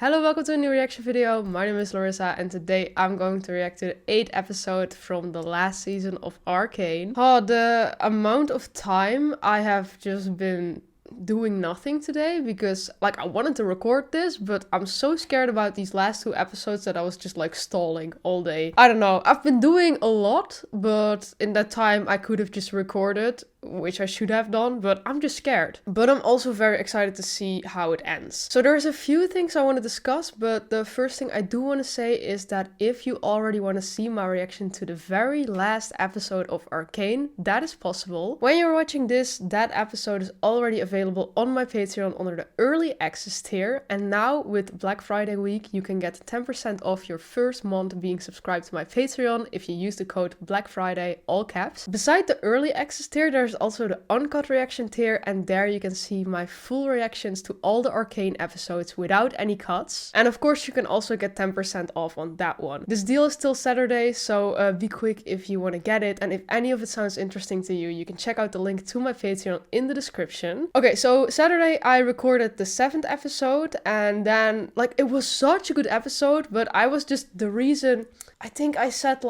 Hello, welcome to a new reaction video. My name is Larissa and today I'm going to react to the 8th episode from the last season of Arcane. Oh, the amount of time I have just been doing nothing today because I wanted to record this, but I'm so scared about these last 2 episodes that I was just stalling all day. I don't know, I've been doing a lot, but in that time I could have just recorded, which I should have done, but I'm just scared. But I'm also very excited to see how it ends. So there's a few things I want to discuss, but the first thing I do want to say is that if you already want to see my reaction to the very last episode of Arcane, that is possible. When you're watching this, that episode is already available on my Patreon under the early access tier, and now with Black Friday week you can get 10% off your first month being subscribed to my Patreon if you use the code Black Friday, all caps. Beside the early access tier, there's also the uncut reaction tier, and there you can see my full reactions to all the Arcane episodes without any cuts. And of course you can also get 10% off on that one. This deal is till Saturday, so be quick if you want to get it, and if any of it sounds interesting to you, you can check out the link to my Patreon in the description. Okay, so Saturday I recorded the 7th episode, and then it was such a good episode, but I was just the reason, I think I said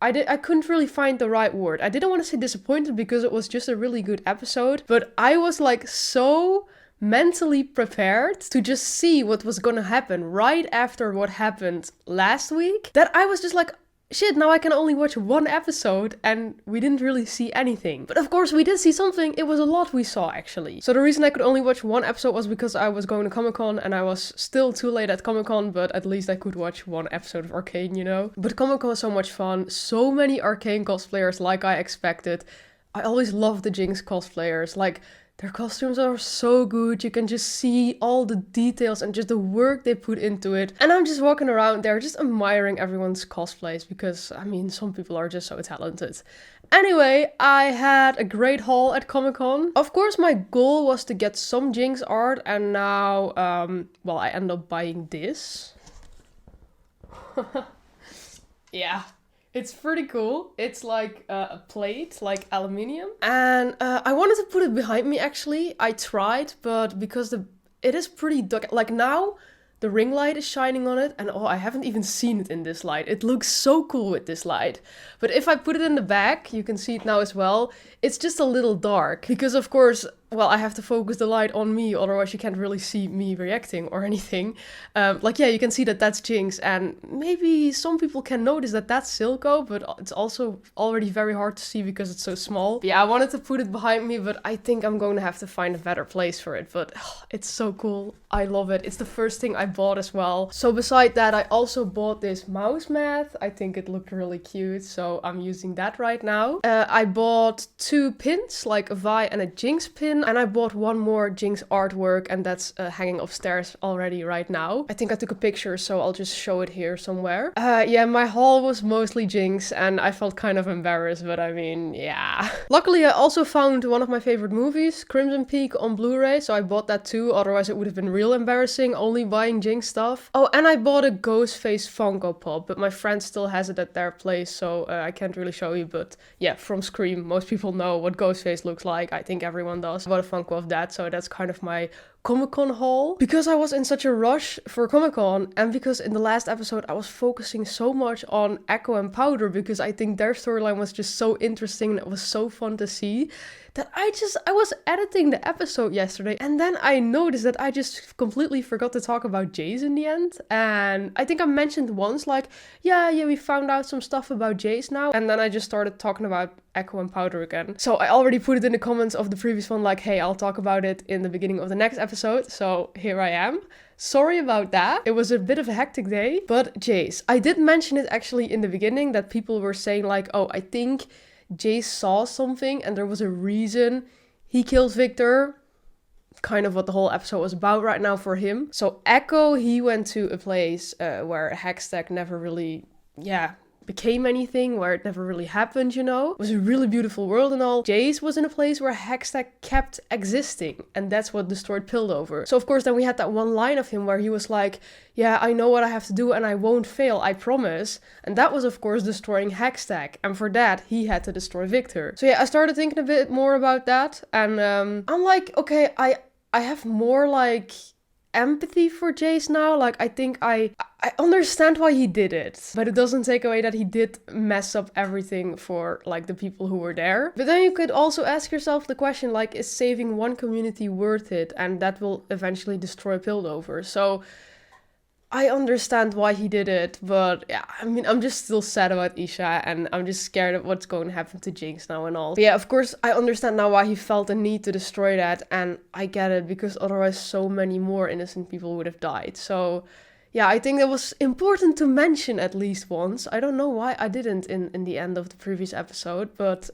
I couldn't really find the right word. I didn't want to say disappointed because it was just a really good episode, but I was so mentally prepared to just see what was gonna happen right after what happened last week that I was just shit, now I can only watch one episode and we didn't really see anything. But of course we did see something. It was a lot we saw actually. So the reason I could only watch one episode was because I was going to Comic-Con and I was still too late at Comic-Con, but at least I could watch one episode of Arcane, you know? But Comic-Con was so much fun. So many Arcane cosplayers like I expected. I always love the Jinx cosplayers. Their costumes are so good, you can just see all the details and just the work they put into it. And I'm just walking around there just admiring everyone's cosplays because, I mean, some people are just so talented. Anyway, I had a great haul at Comic-Con. Of course, my goal was to get some Jinx art, and now, I end up buying this. Yeah. It's pretty cool. It's a plate, aluminium. And I wanted to put it behind me actually. I tried, but because it is pretty dark. Now, the ring light is shining on it, and I haven't even seen it in this light. It looks so cool with this light. But if I put it in the back, you can see it now as well, it's just a little dark. Because of course, I have to focus the light on me, otherwise you can't really see me reacting or anything. Yeah, you can see that that's Jinx, and maybe some people can notice that that's Silco, but it's also already very hard to see because it's so small. But yeah, I wanted to put it behind me, but I think I'm going to have to find a better place for it. But it's so cool. I love it. It's the first thing I bought as well. So beside that, I also bought this mouse mat. I think it looked really cute, so I'm using that right now. I bought 2 pins, a Vi and a Jinx pin. And I bought one more Jinx artwork, and that's hanging upstairs already right now. I think I took a picture, so I'll just show it here somewhere. Yeah, my haul was mostly Jinx, and I felt kind of embarrassed, but I mean, yeah. Luckily, I also found one of my favorite movies, Crimson Peak, on Blu-ray, so I bought that too, otherwise it would have been real embarrassing only buying Jinx stuff. Oh, and I bought a Ghostface Funko Pop, but my friend still has it at their place, so I can't really show you, but yeah, from Scream, most people know what Ghostface looks like. I think everyone does. I bought a Funko of that, so that's kind of my Comic-Con haul. Because I was in such a rush for Comic-Con, and because in the last episode I was focusing so much on Echo and Powder because I think their storyline was just so interesting and it was so fun to see, that I was editing the episode yesterday, and then I noticed that I just completely forgot to talk about Jayce in the end. And I think I mentioned once yeah, we found out some stuff about Jayce now, and then I just started talking about Echo and Powder again. So I already put it in the comments of the previous one, hey, I'll talk about it in the beginning of the next episode, so here I am. Sorry about that. It was a bit of a hectic day. But Jayce, I did mention it actually in the beginning that people were saying oh, I think Jayce saw something and there was a reason he kills Viktor. Kind of what the whole episode was about right now for him. So Echo, he went to a place where Hextech never really, became anything, where it never really happened, you know. It was a really beautiful world and all. Jayce was in a place where Hextech kept existing, and that's what destroyed Piltover. So of course then we had that one line of him where he was yeah, I know what I have to do and I won't fail, I promise. And that was of course destroying Hextech, and for that he had to destroy Viktor. So yeah, I started thinking a bit more about that, and I'm okay, I have more empathy for Jayce now. Like, I think I understand why he did it, but it doesn't take away that he did mess up everything for, like, the people who were there. But then you could also ask yourself the question, like, is saving one community worth it? And that will eventually destroy Piltover. So I understand why he did it, but yeah, I mean, I'm just still sad about Isha, and I'm just scared of what's going to happen to Jinx now and all. But yeah, of course, I understand now why he felt the need to destroy that, and I get it, because otherwise so many more innocent people would have died. So yeah, I think that was important to mention at least once. I don't know why I didn't in the end of the previous episode, but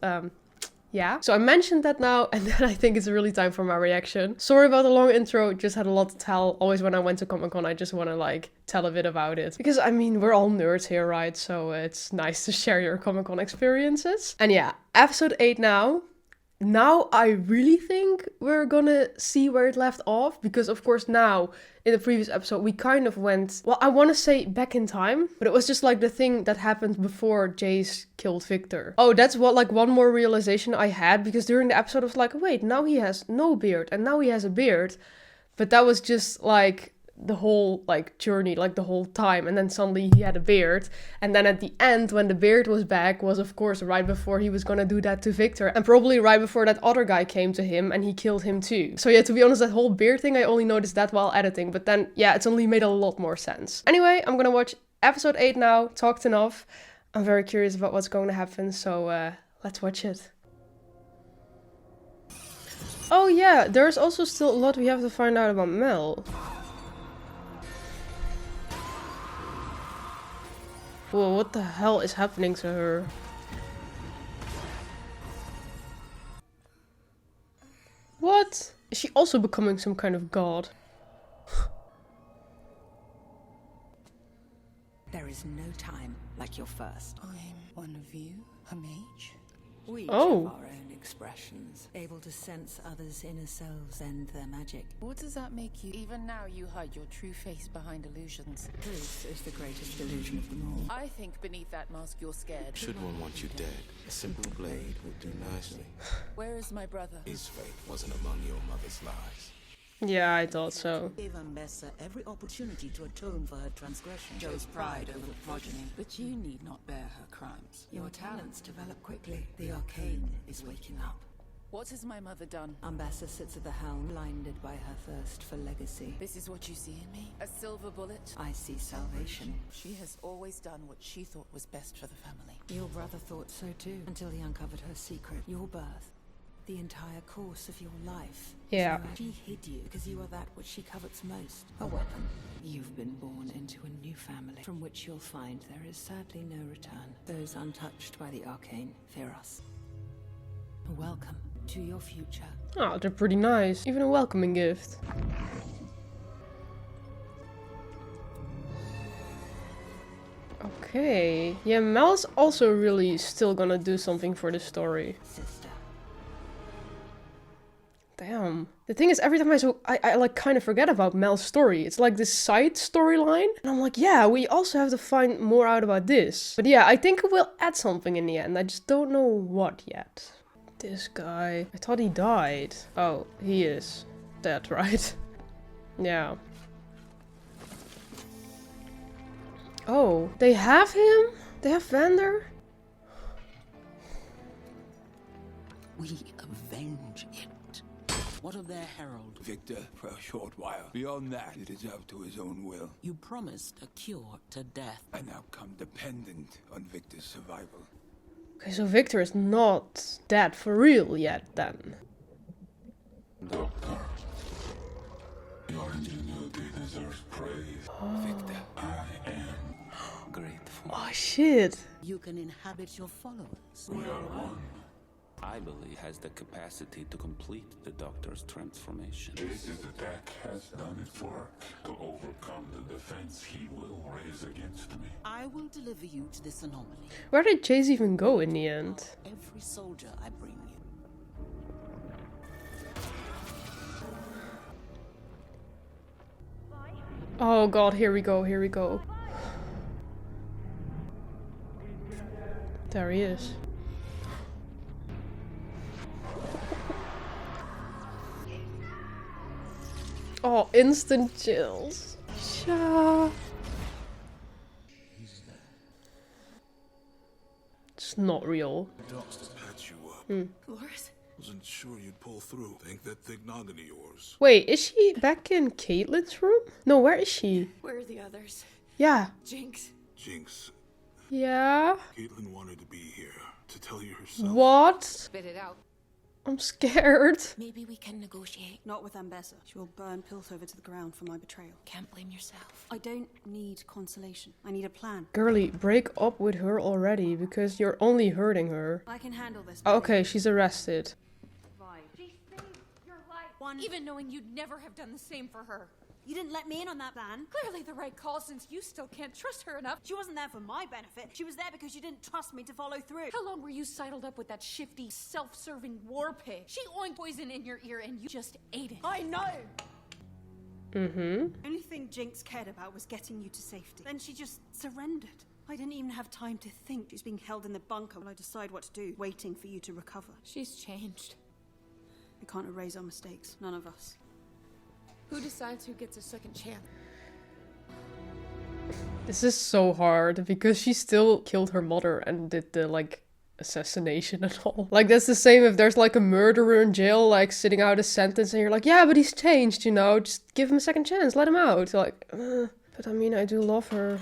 yeah, so I mentioned that now, and then I think it's really time for my reaction. Sorry about the long intro, just had a lot to tell. Always when I went to Comic-Con, I just want to, like, tell a bit about it. Because, I mean, we're all nerds here, right? So it's nice to share your Comic-Con experiences. And yeah, episode 8 now. Now I really think we're gonna see where it left off, because of course now in the previous episode we kind of went, well, I want to say back in time, but it was just like the thing that happened before Jayce killed Viktor. Oh, that's what, like, one more realization I had, because during the episode I was like, wait, now he has no beard and now he has a beard, but that was just like the whole, like, journey, like the whole time, and then suddenly he had a beard, and then at the end when the beard was back was of course right before he was gonna do that to Viktor, and probably right before that other guy came to him and he killed him too. So yeah, to be honest, that whole beard thing, I only noticed that while editing, but then yeah, it's only made a lot more sense. Anyway, I'm gonna watch episode 8 now. Talked enough. I'm very curious about what's going to happen, so let's watch it. Oh yeah, there's also still a lot we have to find out about Mel. Whoa, what the hell is happening to her? What? Is she also becoming some kind of god? There is no time like your first. I'm one of you, a mage. We each Oh. have our own expressions, able to sense others' inner selves and their magic. What does that make you? Even now you hide your true face behind illusions. Truth is the greatest illusion of them all. I think beneath that mask you're scared. Should one want you dead, a simple blade would do nicely. Where is my brother? His fate wasn't among your mother's lies. Yeah, I thought so. Gave Ambessa every opportunity to atone for her transgression. Joe's pride over the progeny. But you need not bear her crimes. Your talents develop quickly. The Arcane is waking up. What has my mother done? Ambessa sits at the helm, blinded by her thirst for legacy. This is what you see in me? A silver bullet? I see salvation. She has always done what she thought was best for the family. Your brother thought so too, until he uncovered her secret. Your birth. The entire course of your life. Yeah. So she hid you because you are that which she covets most. A weapon. You've been born into a new family, from which you'll find there is sadly no return. Those untouched by the Arcane fear us. Welcome to your future. Oh, they're pretty nice. Even a welcoming gift. Okay. Yeah, Mel's also really still gonna do something for the story. Sister. Damn. The thing is, every time I like kind of forget about Mel's story. It's like this side storyline. And I'm like, yeah, we also have to find more out about this. But yeah, I think we'll add something in the end. I just don't know what yet. This guy. I thought he died. Oh, he is dead, right? Yeah. Oh, they have him? They have Vander? We avenge it. What of their herald? Viktor, for a short while. Beyond that, it is up to his own will. You promised a cure to death. An outcome dependent on Viktor's survival. Okay, so Viktor is not dead for real yet, then. Doctor, your ingenuity deserves praise. Viktor, I am grateful. Oh, shit. You can inhabit your followers. We are one. I believe has the capacity to complete the Doctor's transformation. Jayce's attack has done its work. To overcome the defense he will raise against me. I will deliver you to this anomaly. Where did Jayce even go in the end? Every soldier I bring you. Oh god, here we go, here we go. There he is. Oh, instant chills. Shah. It's not real. Doctor patch you up. Loris? Wasn't sure you'd pull through. Think that thick noggin of yours. Wait, is she back in Caitlyn's room? No, where is she? Where are the others? Yeah. Jinx. Jinx, Yeah? Caitlyn wanted to be here to tell you herself. What? Spit it out. I'm scared. Maybe we can negotiate. Not with Ambessa. She will burn Piltover to the ground for my betrayal. Can't blame yourself. I don't need consolation. I need a plan. Girly, break up with her already because you're only hurting her. I can handle this. Okay, she's arrested. She saved your life. One. Even knowing you'd never have done the same for her. You didn't let me in on that plan. Clearly the right call since you still can't trust her enough. She wasn't there for my benefit. She was there because you didn't trust me to follow through. How long were you sidled up with that shifty, self-serving war pig? She oinked poison in your ear and you just ate it. I know. Mm-hmm. The only thing Jinx cared about was getting you to safety. Then she just surrendered. I didn't even have time to think. She's being held in the bunker while I decide what to do, waiting for you to recover. She's changed. We can't erase our mistakes. None of us. Who decides who gets a second chance? This is so hard because she still killed her mother and did the like assassination and all. Like that's the same if there's like a murderer in jail like sitting out a sentence and you're like, yeah, but he's changed, you know, just give him a second chance, let him out. Like, but I mean, I do love her.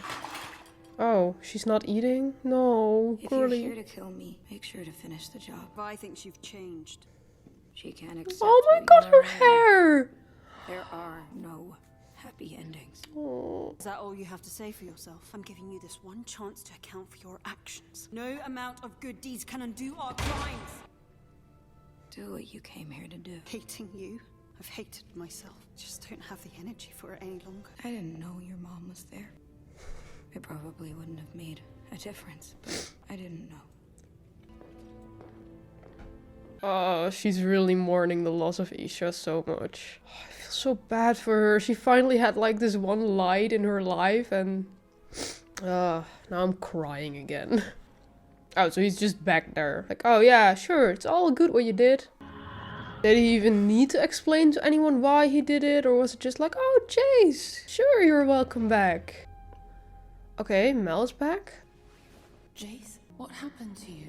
Oh, she's not eating? No, If girly. you're here to kill me, make sure to finish the job. Vi thinks you've changed. She can't accept. Oh my what god, you her are. hair! There are no happy endings. Oh. Is that all you have to say for yourself? I'm giving you this one chance to account for your actions. No amount of good deeds can undo our crimes. Do what you came here to do. Hating you? I've hated myself. Just don't have the energy for it any longer. I didn't know your mom was there. It probably wouldn't have made a difference, but I didn't know. Oh, she's really mourning the loss of Isha so much. Oh, I feel so bad for her. She finally had like this one light in her life and... now I'm crying again. Oh, so he's just back there. Like, oh yeah, sure, it's all good what you did. Did he even need to explain to anyone why he did it? Or was it just like, oh, Jayce, sure, you're welcome back. Okay, Mel's back. Jayce, what happened to you?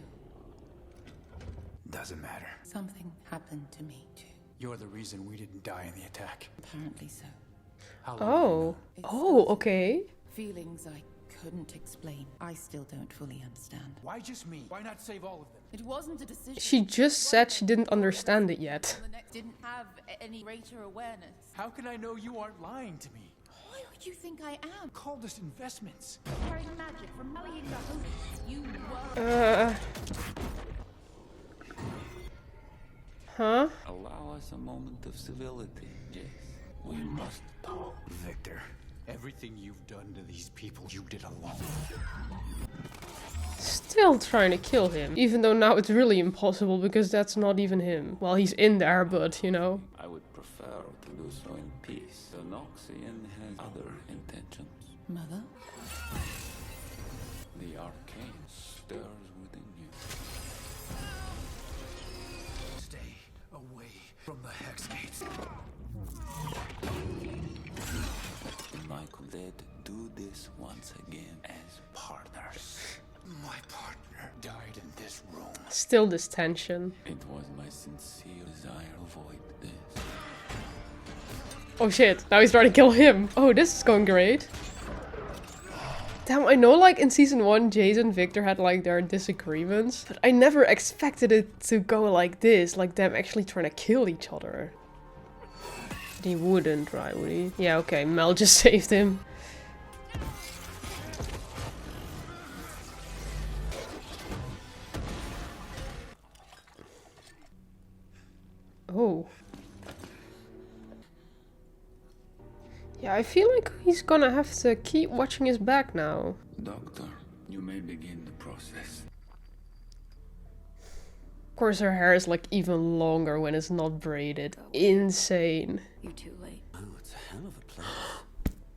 Doesn't matter. Something happened to me too. You're the reason we didn't die in the attack. Apparently so. How long have you Oh. known? Oh, okay. Feelings I couldn't explain. I still don't fully understand. Why just me? Why not save all of them? It wasn't a decision. She just said she didn't understand it yet. The next didn't have any greater awareness. How can I know you aren't lying to me? Why would you think I am? Call this investments. Carrying magic from rallying the host. You were. Huh? Allow us a moment of civility, Jayce. We must talk. Viktor, everything you've done to these people, you did alone. Still trying to kill him. Even though now it's really impossible because that's not even him. Well, he's in there, but you know. I would prefer to do so in peace. The Noxian has other intentions. Mother? The Arcane stirs within you. Stay away from the Hex Gates. Michael, let's do this once again as partners. My partner died in this room. Still this tension. It was my sincere desire to avoid this. Oh shit, now he's trying to kill him. Oh, this is going great. Damn, I know like in season 1, Jayce and Viktor had like their disagreements, but I never expected it to go like this, like them actually trying to kill each other. But he wouldn't, right, would he? Yeah, okay, Mel just saved him. Oh. Yeah, I feel like he's gonna have to keep watching his back now. Doctor, you may begin the process. Of course her hair is like even longer when it's not braided. Insane. You're too late. Oh, it's a hell of a place.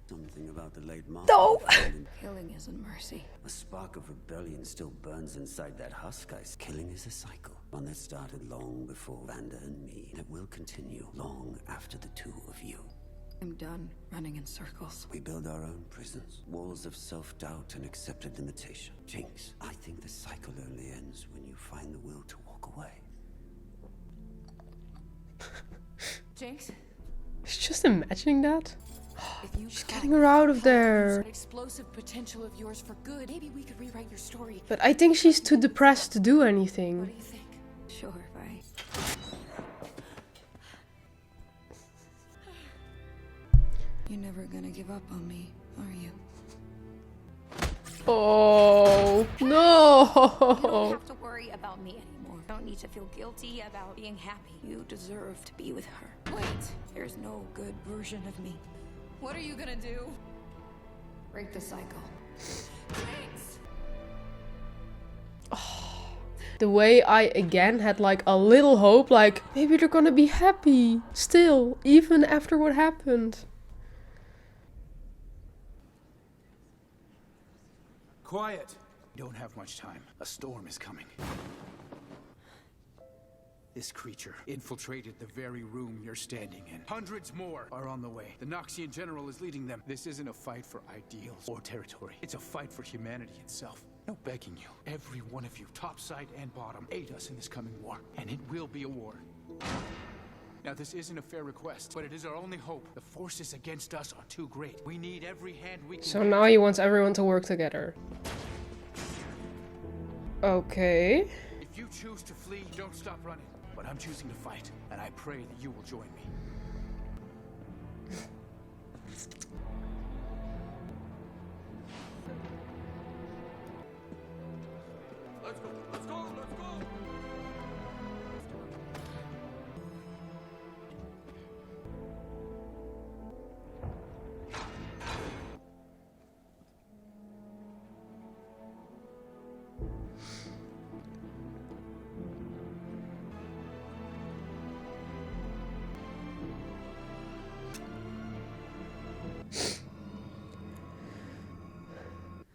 Something about the late Mark. No! Killing isn't mercy. A spark of rebellion still burns inside that husk ice. Killing is a cycle. One that started long before Vanda and me. That will continue long after the two of you. I'm done running in circles. We build our own prisons, walls of self-doubt and accepted limitation. Jinx, I think the cycle only ends when you find the will to walk away. Jinx? She's just imagining that. She's getting her out of there. That explosive potential of yours for good. Maybe we could rewrite your story. But I think she's too depressed to do anything. What do you think? Sure, Vi. You're never gonna give up on me, are you? Oh, no! You don't have to worry about me anymore. You don't need to feel guilty about being happy. You deserve to be with her. Wait, There's no good version of me. what are you gonna do? Break the cycle. Jinx! The way I again had like a little hope, like maybe they're gonna be happy still, even after what happened. Quiet! Don't have much time. A storm is coming. This creature infiltrated the very room you're standing in. Hundreds more are on the way. The Noxian general is leading them. This isn't a fight for ideals or territory. It's a fight for humanity itself. No begging you. Every one of you, top side and bottom, aid us in this coming war. And it will be a war. Now, this isn't a fair request, but it is our only hope. The forces against us are too great. We need every hand we can. So now he wants everyone to work together. Okay. If you choose to flee, don't stop running. But I'm choosing to fight, and I pray that you will join me. Let's go, let's go, let's go!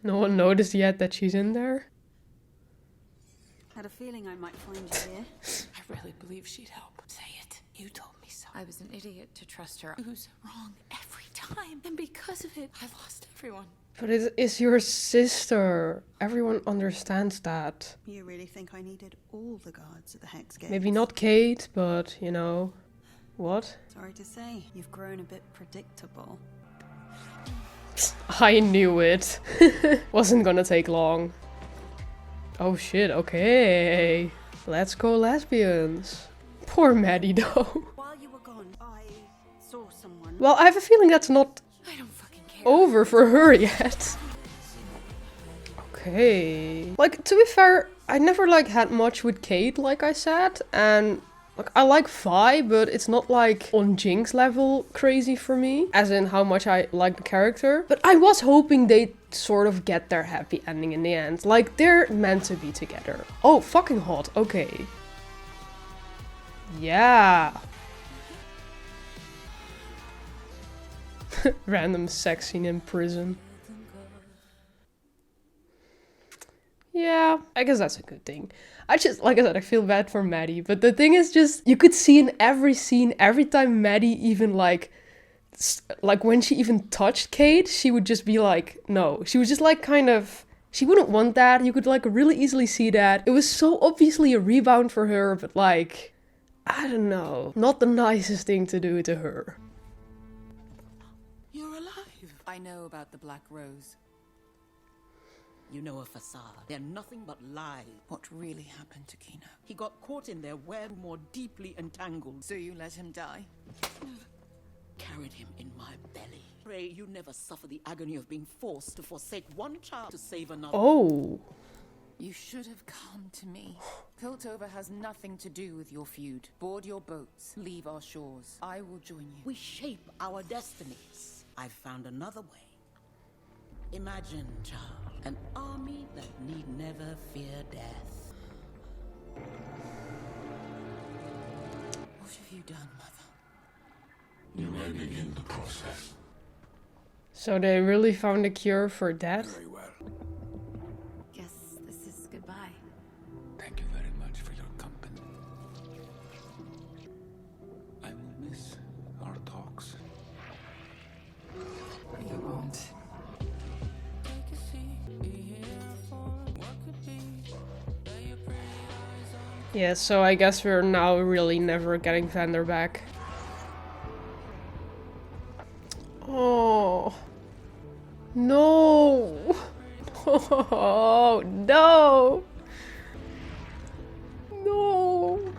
No one noticed yet that she's in there. Had a feeling I might find you here. I really believe she'd help. Say it. You told me so. I was an idiot to trust her. I was wrong every time. And because of it, I lost everyone. But it is your sister. Everyone understands that. You really think I needed all the guards at the Hex Gate? Maybe not Kate, but you know. What? Sorry to say, you've grown a bit predictable. I knew it. Wasn't gonna take long. Oh shit, okay. Let's go lesbians. Poor Maddie though. While you were gone, I saw someone. Well, I have a feeling that's not over for her yet. Okay. Like, to be fair, I never like had much with Kate, like I said, and like I like Vi, but it's not like on Jinx level crazy for me, as in how much I like the character. But I was hoping they'd sort of get their happy ending in the end. Like, they're meant to be together. Oh, fucking hot. Okay. Yeah. Random sex scene in prison. Yeah, I guess that's a good thing. I just, like I said, I feel bad for Maddie. But the thing is just, you could see in every scene, every time Maddie even like when she even touched Kate, she would just be like, no. She was just like kind of, she wouldn't want that. You could like really easily see that. It was so obviously a rebound for her, but like, I don't know. Not the nicest thing to do to her. You're alive. I know about the Black Rose. You know a facade. They're nothing but lies. What really happened to Kino? He got caught in their web, more deeply entangled. So you let him die? Carried him in my belly. Pray you never suffer the agony of being forced to forsake one child to save another. Oh. You should have come to me. Piltover has nothing to do with your feud. Board your boats. Leave our shores. I will join you. We shape our destinies. I've found another way. Imagine, child, an army that need never fear death. What have you done, Mother? You may begin the process. So they really found a cure for death? Very well. Guess this is goodbye. Thank you very much for your company. I will miss our talks. Yeah, so I guess we're now really never getting Vander back. Oh. No. Oh, no. No.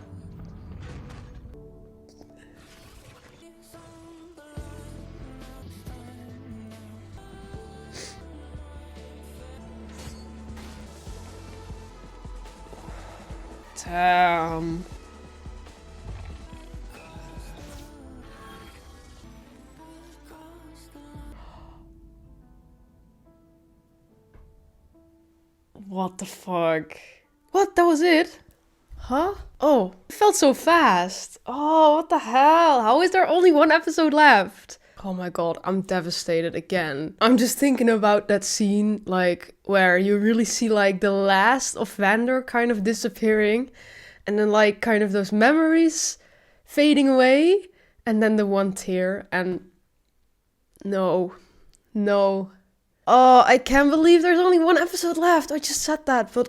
Damn. What the fuck? What? That was it? Huh? Oh, it felt so fast. Oh, what the hell? How is there only one episode left? Oh my god, I'm devastated again. I'm just thinking about that scene, like, where you really see, like, the last of Vander kind of disappearing. And then, like, kind of those memories fading away. And then the one tear. And no. Oh, I can't believe there's only one episode left. I just said that, but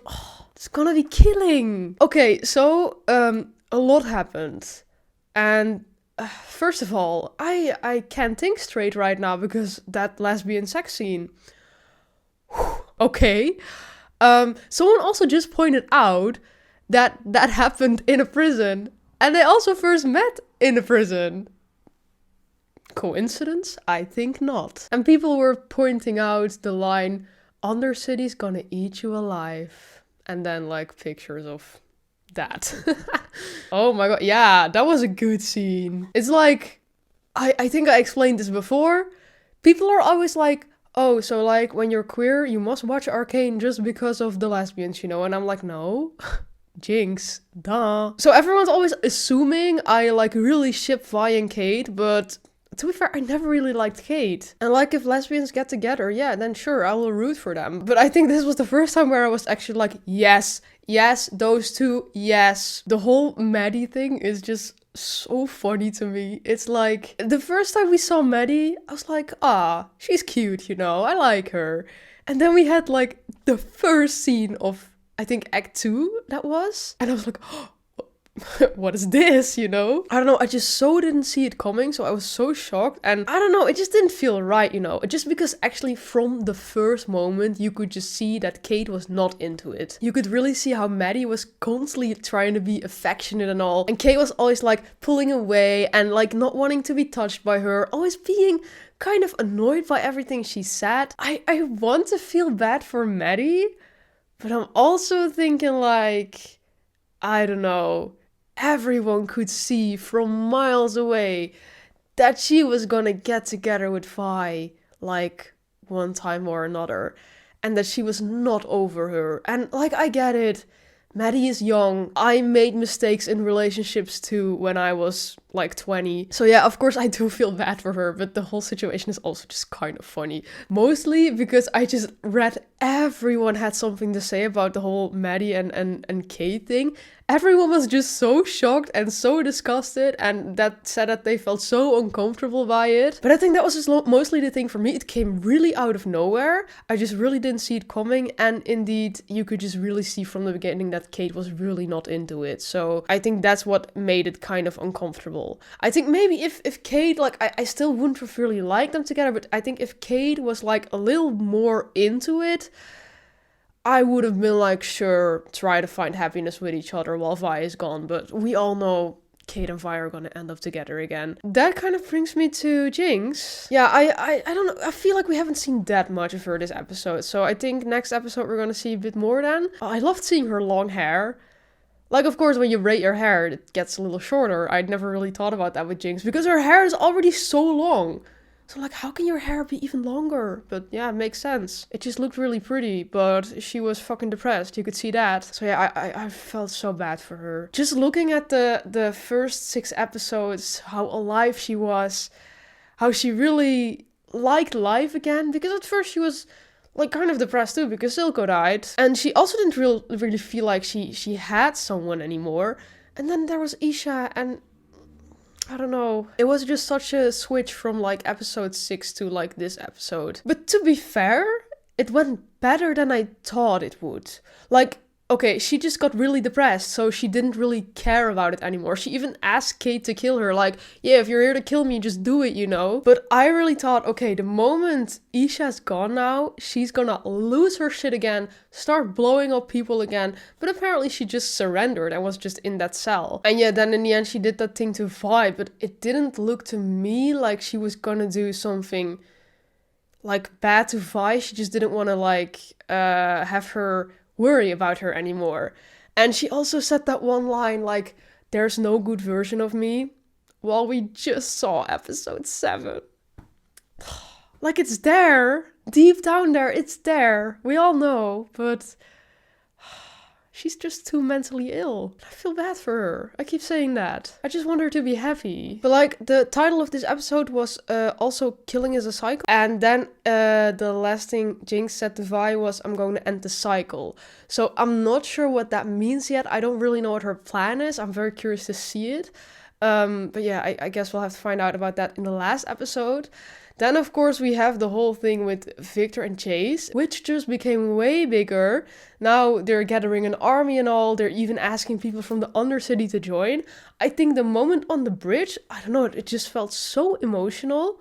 it's gonna be killing. Okay, so a lot happened. And first of all, I can't think straight right now because that lesbian sex scene. Okay. Someone also just pointed out that happened in a prison. And they also first met in a prison. Coincidence? I think not. And people were pointing out the line, Undercity's gonna eat you alive. And then, like, pictures of that. Oh my god, yeah, that was a good scene. It's like, I think I explained this before. People are always like, oh, so like when you're queer, you must watch Arcane just because of the lesbians, you know? And I'm like, no. Jinx, duh. So everyone's always assuming I like really ship Vi and Kate, but to be fair, I never really liked Kate. And like if lesbians get together, yeah, then sure, I will root for them. But I think this was the first time where I was actually like, yes, those two, yes. The whole Maddie thing is just so funny to me. It's like, the first time we saw Maddie, I was like, she's cute, you know, I like her. And then we had like the first scene of, I think Act 2 that was. And I was like, what is this, you know? I don't know, I just so didn't see it coming, so I was so shocked. And I don't know, it just didn't feel right, you know? Just because actually from the first moment, you could just see that Kate was not into it. You could really see how Maddie was constantly trying to be affectionate and all. And Kate was always like pulling away and like not wanting to be touched by her. Always being kind of annoyed by everything she said. I want to feel bad for Maddie, but I'm also thinking like, I don't know, everyone could see from miles away that she was gonna get together with Vi, like, one time or another. And that she was not over her. And, like, I get it. Maddie is young. I made mistakes in relationships too when I was like 20. So yeah, of course I do feel bad for her, but the whole situation is also just kind of funny. Mostly because I just read everyone had something to say about the whole Maddie and Kate thing. Everyone was just so shocked and so disgusted and that said that they felt so uncomfortable by it. But I think that was just mostly the thing for me. It came really out of nowhere. I just really didn't see it coming. And indeed, you could just really see from the beginning that Kate was really not into it. So I think that's what made it kind of uncomfortable. I think maybe if Kate, like, I still wouldn't really like them together, but I think if Kate was like a little more into it, I would have been like, sure, try to find happiness with each other while Vi is gone. But we all know Kate and Vi are going to end up together again. That kind of brings me to Jinx. Yeah, I don't know. I feel like we haven't seen that much of her this episode. So I think next episode we're going to see a bit more then. I loved seeing her long hair. Like, of course, when you braid your hair, it gets a little shorter. I'd never really thought about that with Jinx because her hair is already so long. So, like, how can your hair be even longer? But yeah, it makes sense. It just looked really pretty, but she was fucking depressed. You could see that. So yeah, I felt so bad for her. Just looking at the first 6 episodes, how alive she was, how she really liked life again. Because at first she was, like, kind of depressed too, because Silco died. And she also didn't really feel like she had someone anymore. And then there was Isha, and I don't know. It was just such a switch from like episode 6 to like this episode. But to be fair, it went better than I thought it would. Like, okay, she just got really depressed, so she didn't really care about it anymore. She even asked Kate to kill her, like, yeah, if you're here to kill me, just do it, you know? But I really thought, okay, the moment Isha's gone now, she's gonna lose her shit again, start blowing up people again, but apparently she just surrendered and was just in that cell. And yeah, then in the end she did that thing to Vi, but it didn't look to me like she was gonna do something like bad to Vi. She just didn't want to like have her worry about her anymore. And she also said that one line like, there's no good version of me. Well, we just saw episode 7. Like, it's there. Deep down there, it's there. We all know, but she's just too mentally ill. I feel bad for her. I keep saying that. I just want her to be happy. But like, the title of this episode was also Killing is a Cycle. And then the last thing Jinx said to Vi was, I'm going to end the cycle. So I'm not sure what that means yet. I don't really know what her plan is. I'm very curious to see it. But yeah, I guess we'll have to find out about that in the last episode. Then, of course, we have the whole thing with Viktor and Jayce, which just became way bigger. Now they're gathering an army and all. They're even asking people from the Undercity to join. I think the moment on the bridge, I don't know, it just felt so emotional.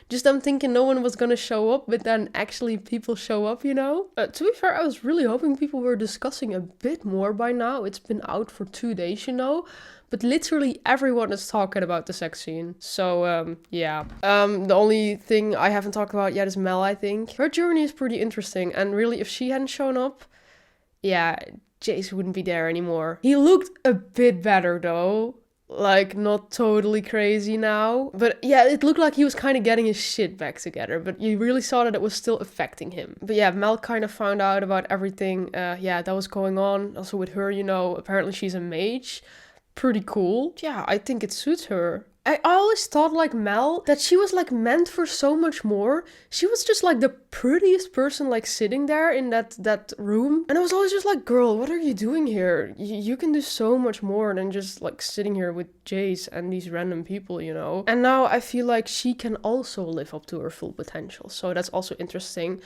Just I'm thinking no one was gonna show up, but then actually people show up, you know? To be fair, I was really hoping people were discussing a bit more by now. It's been out for 2 days, you know? But literally everyone is talking about the sex scene. So, yeah. The only thing I haven't talked about yet is Mel, I think. Her journey is pretty interesting. And really, if she hadn't shown up, yeah, Jayce wouldn't be there anymore. He looked a bit better, though. Like, not totally crazy now. But yeah, it looked like he was kind of getting his shit back together. But you really saw that it was still affecting him. But yeah, Mel kind of found out about everything, yeah, that was going on. Also with her, you know, apparently she's a mage. Pretty cool. Yeah, I think it suits her. I always thought like Mel, that she was like meant for so much more. She was just like the prettiest person like sitting there in that room. And I was always just like, girl, what are you doing here? You can do so much more than just like sitting here with Jayce and these random people, you know? And now I feel like she can also live up to her full potential. So that's also interesting.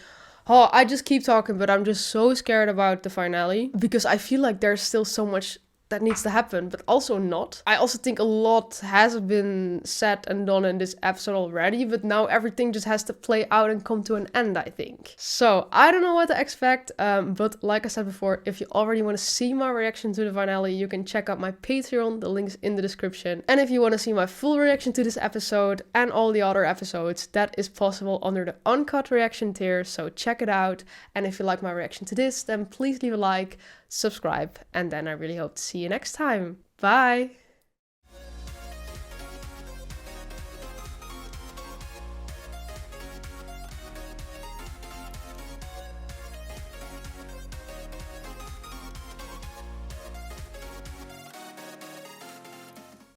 Oh, I just keep talking, but I'm just so scared about the finale. Because I feel like there's still so much that needs to happen, but also not. I also think a lot has been said and done in this episode already, but now everything just has to play out and come to an end, I think. So, I don't know what to expect, but like I said before, if you already want to see my reaction to the finale, you can check out my Patreon, the link's in the description. And if you want to see my full reaction to this episode and all the other episodes, that is possible under the uncut reaction tier, so check it out. And if you like my reaction to this, then please leave a like, subscribe, and then I really hope to see you next time. Bye!